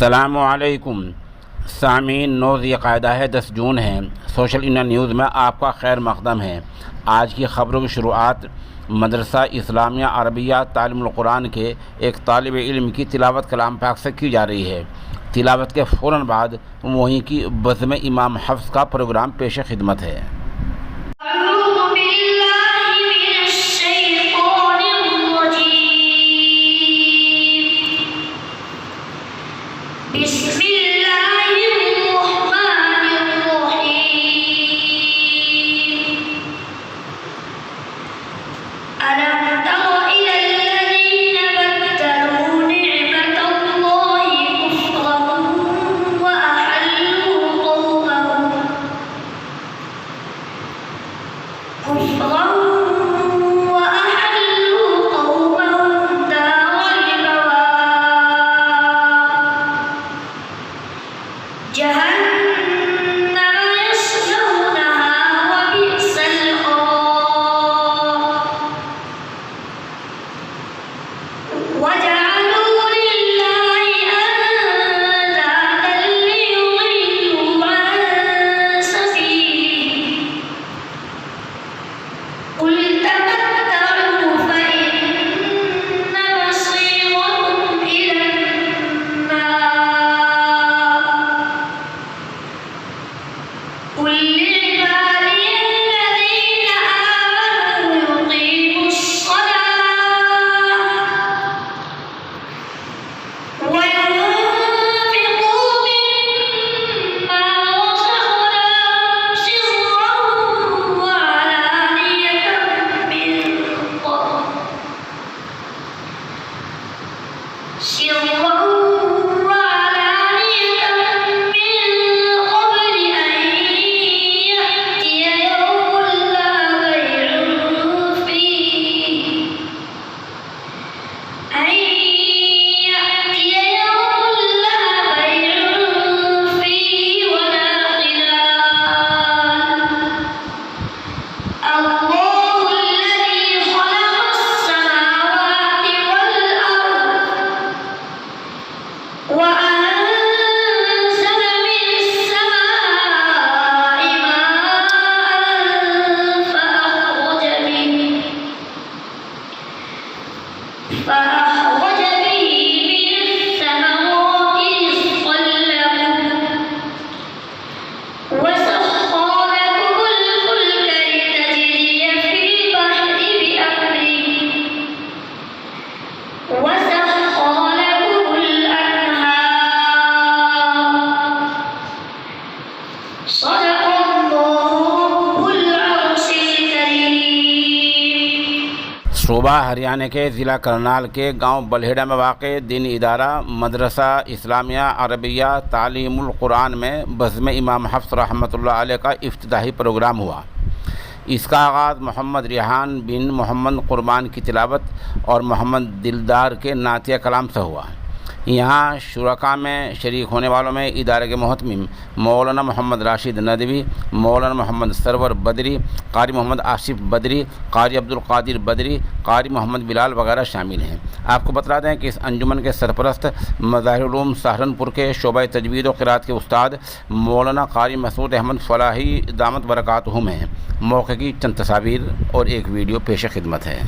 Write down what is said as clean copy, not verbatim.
السلام علیکم سامعین، نوز یہ قاعدہ ہے 10 جون ہے۔ سوشل انڈیا نیوز میں آپ کا خیر مقدم ہے۔ آج کی خبروں کی شروعات مدرسہ اسلامیہ عربیہ تعلیم القرآن کے ایک طالب علم کی تلاوت کلام پاک سے کی جا رہی ہے۔ تلاوت کے فوراً بعد وہیں کی بزم امام حفظ کا پروگرام پیش خدمت ہے۔ صوبہ ہریانہ کے ضلع کرنال کے گاؤں بلہیڑا میں واقع دینی ادارہ مدرسہ اسلامیہ عربیہ تعلیم القرآن میں بزم امام حفظ رحمۃ اللہ علیہ کا افتتاحی پروگرام ہوا۔ اس کا آغاز محمد ریحان بن محمد قربان کی تلاوت اور محمد دلدار کے نعتیہ کلام سے ہوا۔ یہاں شرکاء میں شریک ہونے والوں میں ادارے کے محتمم مولانا محمد راشد ندوی، مولانا محمد سرور بدری، قاری محمد آصف بدری، قاری عبدالقادر بدری، قاری محمد بلال وغیرہ شامل ہیں۔ آپ کو بتا دیں کہ اس انجمن کے سرپرست مظاہر علوم سہارنپور کے شعبہ تجوید و قرات کے استاد مولانا قاری مسعود احمد فلاحی دامت برکاتہم ہیں۔ موقع کی چند تصاویر اور ایک ویڈیو پیش خدمت ہے۔